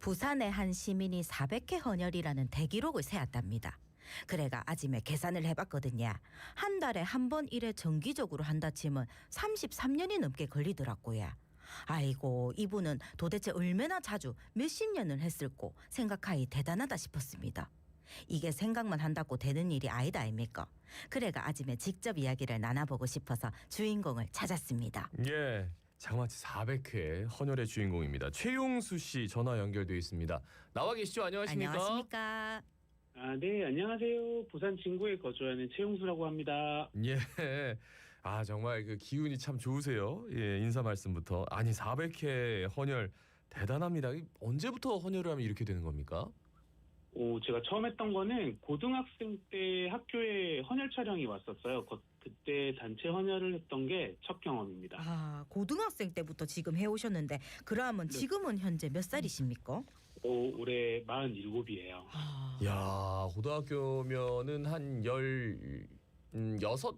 부산의 한 시민이 400회 헌혈이라는 대기록을 세웠답니다. 그래가 아침에 계산을 해봤거든요. 한 달에 한 번 일에 정기적으로 한다 치면 33년이 넘게 걸리더라고요. 아이고, 이분은 도대체 얼마나 자주 몇십 년을 했을꼬 생각하니 대단하다 싶었습니다. 이게 생각만 한다고 되는 일이 아니다 아닙니까? 그래가 아침에 직접 이야기를 나눠보고 싶어서 주인공을 찾았습니다. 예, 장마치 400회 헌혈의 주인공입니다. 최용수 씨 전화 연결되어 있습니다. 나와 계시죠? 안녕하십니까? 안녕하십니까? 네, 안녕하세요. 부산 진구에 거주하는 최용수라고 합니다. 예, 정말 그 기운이 참 좋으세요. 예, 인사 말씀부터. 아니 400회 헌혈 대단합니다. 언제부터 헌혈을 하면 이렇게 되는 겁니까? 제가 처음 했던 거는 고등학생 때 학교에 헌혈 촬영이 왔었어요. 그때 단체 헌혈을 했던 게 첫 경험입니다. 아, 고등학생 때부터 지금 해오셨는데 그러면 네. 지금은 현재 몇 살이십니까? 올해 47이에요. 아, 야, 고등학교면은 한 17, 18.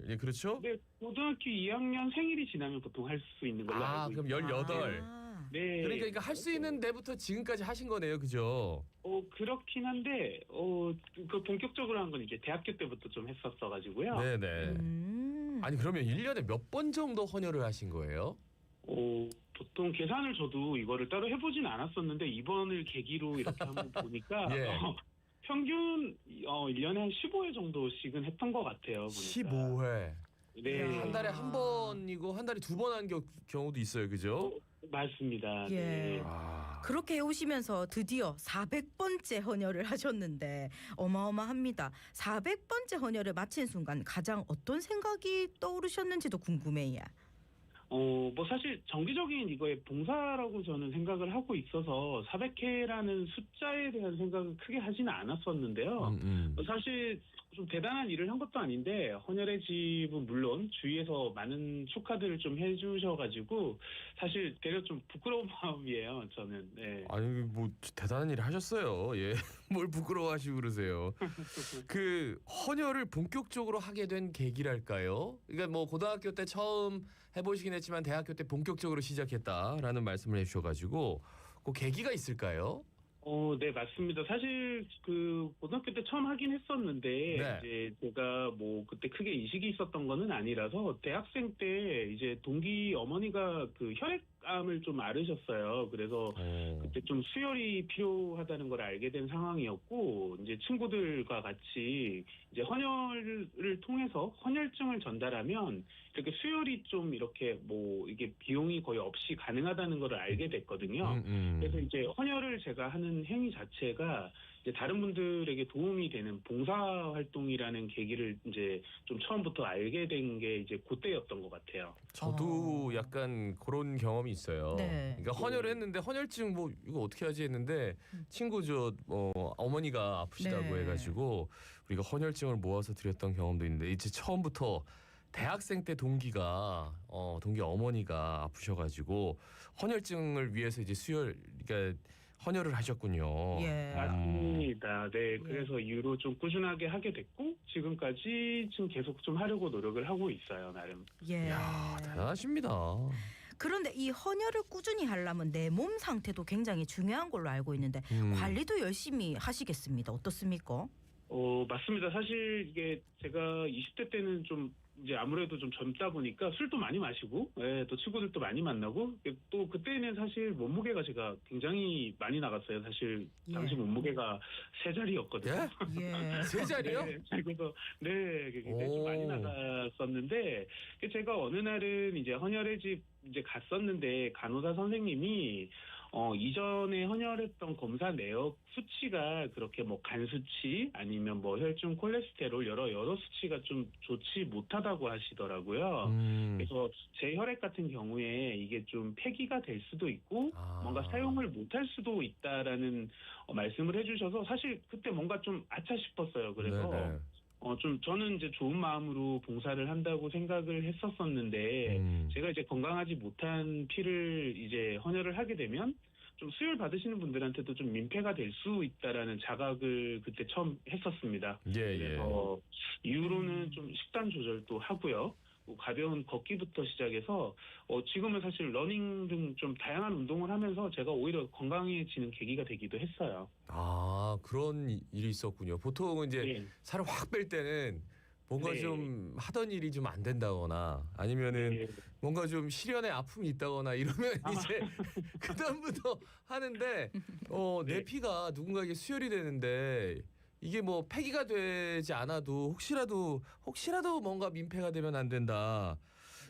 예, 그렇죠? 네, 고등학교 2학년 생일이 지나면 보통 할 수 있는 걸로 알고 그럼 있습니다. 18. 아, 네. 그러니까 할 수 있는 데부터 지금까지 하신 거네요. 그죠? 그렇긴 한데, 그 본격적으로 한 건 이제 대학교 때부터 좀 했었어가지고요. 네네. 아니 그러면 1년에 몇 번 정도 헌혈을 하신 거예요? 보통 계산을 저도 이거를 따로 해보진 않았었는데 이번을 계기로 이렇게 한번 보니까 예. 평균 1년에 한 15회 정도씩은 했던 것 같아요. 보니까. 15회. 네. 한 달에 한 번이고 한 달에 두 번 한 경우도 있어요. 그죠? 맞습니다. 예. 네. 그렇게 해오시면서 드디어 400번째 헌혈을 하셨는데 어마어마합니다. 400번째 헌혈을 마친 순간 가장 어떤 생각이 떠오르셨는지도 궁금해요. 사실 정기적인 이거의 봉사라고 저는 생각을 하고 있어서 400회라는 숫자에 대한 생각을 크게 하지는 않았었는데요. 사실 좀 대단한 일을 한 것도 아닌데 헌혈의 집은 물론 주위에서 많은 축하들을 좀 해주셔가지고 사실 되려 좀 부끄러운 마음이에요. 저는. 네. 아니 뭐 대단한 일을 하셨어요. 예, 뭘 부끄러워하시고 그러세요. 그 헌혈을 본격적으로 하게 된 계기랄까요? 그러니까 뭐 고등학교 때 처음 해보시긴 했지만 대학교 때 본격적으로 시작했다라는 말씀을 해주셔가지고 그 계기가 있을까요? 네, 맞습니다. 사실 그 고등학교 때 처음 하긴 했었는데 네. 이제 제가 뭐 그때 크게 인식이 있었던 거는 아니라서 대학생 때 이제 동기 어머니가 그 혈액암을 좀 앓으셨어요. 그래서 그때 좀 수혈이 필요하다는 걸 알게 된 상황이었고 이제 친구들과 같이 이제 헌혈을 통해서 헌혈증을 전달하면 이렇게 수혈이 좀 이렇게 뭐 이게 비용이 거의 없이 가능하다는 걸 알게 됐거든요. 그래서 이제 헌혈을 제가 하는 행위 자체가 이제 다른 분들에게 도움이 되는 봉사 활동이라는 계기를 이제 좀 처음부터 알게 된 게 이제 그때였던 것 같아요. 저도 약간 그런 경험이 있어요. 네. 그러니까 헌혈을 했는데 헌혈증 뭐 이거 어떻게 하지 했는데 친구 어머니가 아프시다고 네. 해가지고 우리가 헌혈증을 모아서 드렸던 경험도 있는데 이제 처음부터 대학생 때 동기 어머니가 아프셔가지고 헌혈증을 위해서 이제 그러니까 헌혈을 하셨군요. 예. 맞습니다. 네, 그래서 이후로 좀 꾸준하게 하게 됐고 지금까지 지금 계속 좀 하려고 노력을 하고 있어요, 나름. 예. 이야, 대단하십니다. 그런데 이 헌혈을 꾸준히 하려면 내 몸 상태도 굉장히 중요한 걸로 알고 있는데 관리도 열심히 하시겠습니다. 어떻습니까? 맞습니다. 사실 이게 제가 20대 때는 좀 이제 아무래도 좀 젊다 보니까 술도 많이 마시고, 또 친구들도 많이 만나고, 또 그때는 사실 몸무게가 제가 굉장히 많이 나갔어요. 사실 당시 몸무게가 3자리였거든요. 예. 3자리요? 네, 그래서 굉장히 좀 많이 나갔었는데 제가 어느 날은 이제 헌혈의 집 이제 갔었는데 간호사 선생님이 이전에 헌혈했던 검사 내역 수치가 그렇게 뭐 간 수치 아니면 뭐 혈중 콜레스테롤 여러 수치가 좀 좋지 못하다고 하시더라고요. 그래서 제 혈액 같은 경우에 이게 좀 폐기가 될 수도 있고 뭔가 사용을 못할 수도 있다라는 말씀을 해주셔서 사실 그때 뭔가 좀 아차 싶었어요. 그래서 네네. 좀 저는 이제 좋은 마음으로 봉사를 한다고 생각을 했었었는데 제가 이제 건강하지 못한 피를 이제 헌혈을 하게 되면 좀 수혈 받으시는 분들한테도 좀 민폐가 될 수 있다라는 자각을 그때 처음 했었습니다. 예, 예. 그래서 이후로는 좀 식단 조절도 하고요. 가벼운 걷기부터 시작해서 지금은 사실 러닝 등 좀 다양한 운동을 하면서 제가 오히려 건강해지는 계기가 되기도 했어요. 아, 그런 일이 있었군요. 보통은 이제 네. 살을 확 뺄 때는 뭔가 네. 좀 하던 일이 좀 안 된다거나 아니면은 네. 뭔가 좀 실연의 아픔이 있다거나 이러면 이제 그다음부터 하는데 내 네. 피가 누군가에게 수혈이 되는데 이게 뭐 폐기가 되지 않아도 혹시라도 뭔가 민폐가 되면 안 된다.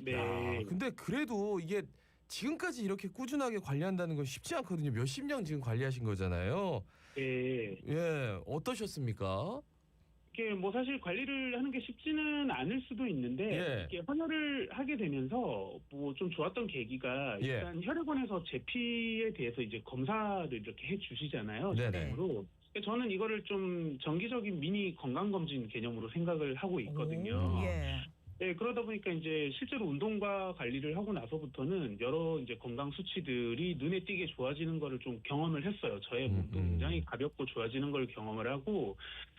네. 야, 근데 그래도 이게 지금까지 이렇게 꾸준하게 관리한다는 건 쉽지 않거든요. 몇십 년 지금 관리하신 거잖아요. 네. 예, 어떠셨습니까? 이게 뭐 사실 관리를 하는 게 쉽지는 않을 수도 있는데 예. 이게 헌혈을 하게 되면서 뭐 좀 좋았던 계기가 예. 일단 혈액원에서 제 피에 대해서 이제 검사를 이렇게 해 주시잖아요. 네네. 실제로. 저는 이거를 좀 정기적인 미니 건강검진 개념으로 생각을 하고 있거든요. 오, 예. 네, 그러다 보니까 이제 실제로 운동과 관리를 하고 나서부터는 여러 이제 건강 수치들이 눈에 띄게 좋아지는 거를 좀 경험을 했어요. 저의 몸도 굉장히 가볍고 좋아지는 걸 경험을 하고,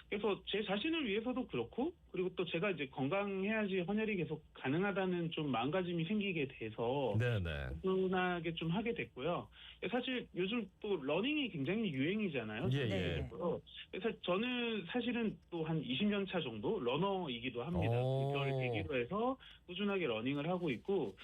그래서 제 자신을 위해서도 그렇고, 그리고 또 제가 이제 건강해야지 헌혈이 계속 가능하다는 좀 마음가짐이 생기게 돼서 네네. 꾸준하게 좀 하게 됐고요. 사실 요즘 또 러닝이 굉장히 유행이잖아요. 예, 예. 그래서 저는 사실은 또 한 20년 차 정도 러너이기도 합니다. 오. 그걸 계기로 해서 꾸준하게 러닝을 하고 있고,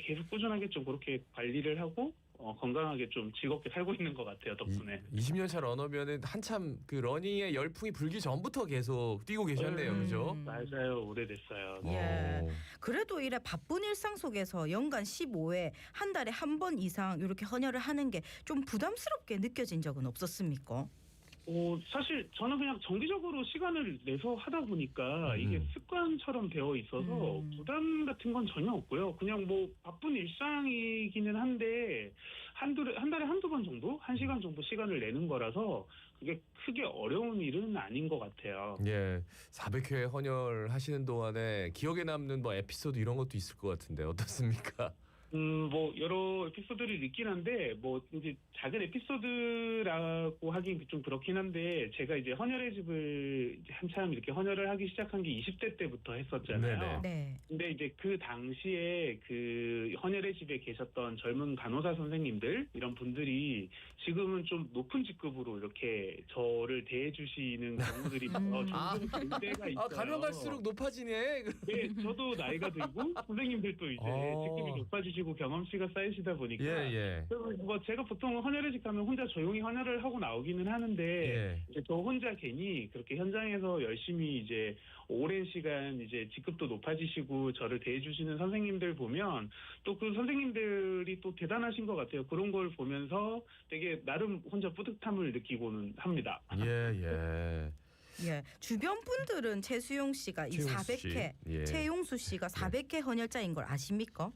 계속 꾸준하게 좀 그렇게 관리를 하고 건강하게 좀 즐겁게 살고 있는 것 같아요. 덕분에. 20년 차 러너면은 한참 그 러닝의 열풍이 불기 전부터 계속 뛰고 계셨네요. 그죠? 맞아요. 오래됐어요. 예. 어. 그래도 이래 바쁜 일상 속에서 연간 15회 한 달에 한 번 이상 이렇게 헌혈을 하는 게 좀 부담스럽게 느껴진 적은 없었습니까? 사실 저는 그냥 정기적으로 시간을 내서 하다 보니까 이게 습관처럼 되어 있어서 부담 같은 건 전혀 없고요. 그냥 뭐 바쁜 일상이기는 한데 한 달에 한두 번 정도, 1시간 정도 시간을 내는 거라서 그게 크게 어려운 일은 아닌 것 같아요. 예. 400회 헌혈 하시는 동안에 기억에 남는 뭐 에피소드 이런 것도 있을 것 같은데 어떻습니까? 뭐 여러 에피소드를 있긴 한데 뭐 이제 작은 에피소드라고 하긴 좀 그렇긴 한데 제가 이제 헌혈의 집을 이제 한참 이렇게 헌혈을 하기 시작한 게 20대 때부터 했었잖아요. 네네. 네. 근데 이제 그 당시에 그 헌혈의 집에 계셨던 젊은 간호사 선생님들 이런 분들이 지금은 좀 높은 직급으로 이렇게 저를 대해주시는 경우들이 종종 볼 때가 있어요. 가면 갈수록 높아지네. 네, 저도 나이가 들고 선생님들도 이제 직급이 높아지시고 경험치가 쌓이시다 보니까 예. 뭐 제가 보통 헌혈의 집 가면 혼자 조용히 헌혈을 하고 나오기는 하는데 예. 이제 저 혼자 괜히 그렇게 현장에서 열심히 이제 오랜 시간 이제 직급도 높아지시고 저를 대해주시는 선생님들 보면 또 그 선생님들이 또 대단하신 것 같아요. 그런 걸 보면서 되게 나름 혼자 뿌듯함을 느끼고는 합니다. 예. 예. 주변 분들은 최수용 씨가 이 최용수 씨. 400회, 예. 최용수 씨가 400회 헌혈자인 걸 아십니까?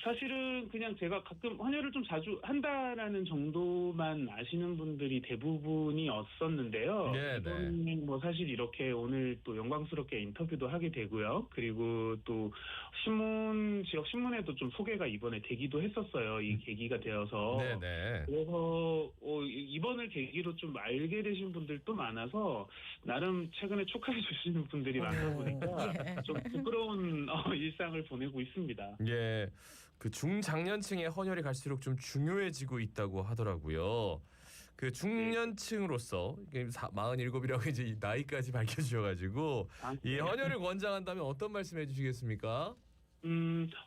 사실은 그냥 제가 가끔 헌혈을 좀 자주 한다라는 정도만 아시는 분들이 대부분이었었는데요. 네. 이번에는 뭐 사실 이렇게 오늘 또 영광스럽게 인터뷰도 하게 되고요. 그리고 또 지역 신문에도 좀 소개가 이번에 되기도 했었어요. 이 계기가 되어서. 네네. 그래서 이번을 계기로 좀 알게 되신 분들도 많아서 나름 최근에 축하해 주시는 분들이 많다 보니까 예. 좀 부끄러운 일상을 보내고 있습니다. 예. 그 중장년층의 헌혈이 갈수록 좀 중요해지고 있다고 하더라고요. 그 중년층으로서 47이라고 이제 이 나이까지 밝혀주셔가지고 이 헌혈을 권장한다면 어떤 말씀 해주시겠습니까?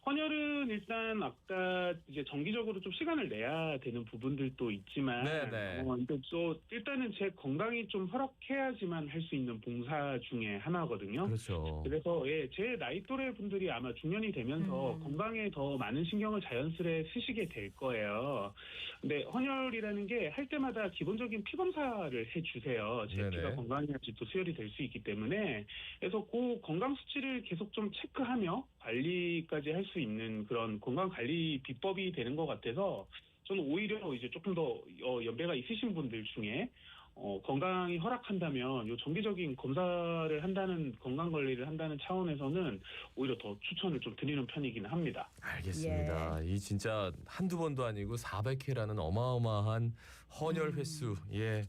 헌혈은 일단 아까 이제 정기적으로 좀 시간을 내야 되는 부분들도 있지만, 네네. 근데 또 일단은 제 건강이 좀 허락해야지만 할 수 있는 봉사 중에 하나거든요. 그렇죠. 그래서 제 나이 또래 분들이 아마 중년이 되면서 건강에 더 많은 신경을 자연스레 쓰시게 될 거예요. 근데 헌혈이라는 게 할 때마다 기본적인 피 검사를 해주세요. 제 네네. 피가 건강해야지 또 수혈이 될 수 있기 때문에. 그래서 그 건강 수치를 계속 좀 체크하며 관리까지 할 수 있는 그런 건강 관리 비법이 되는 것 같아서 저는 오히려 이제 조금 더 연배가 있으신 분들 중에 건강이 허락한다면 요 정기적인 검사를 한다는 건강 관리를 한다는 차원에서는 오히려 더 추천을 좀 드리는 편이긴 합니다. 알겠습니다. 이 진짜 한두 번도 아니고 400회라는 어마어마한 헌혈 횟수. 예.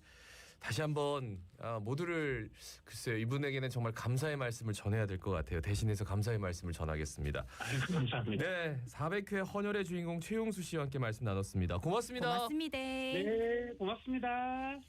다시 한번 모두를 글쎄요 이분에게는 정말 감사의 말씀을 전해야 될 것 같아요. 대신해서 감사의 말씀을 전하겠습니다. 아이고, 감사합니다. 네, 400회 헌혈의 주인공 최용수 씨와 함께 말씀 나눴습니다. 고맙습니다. 고맙습니다. 네, 고맙습니다.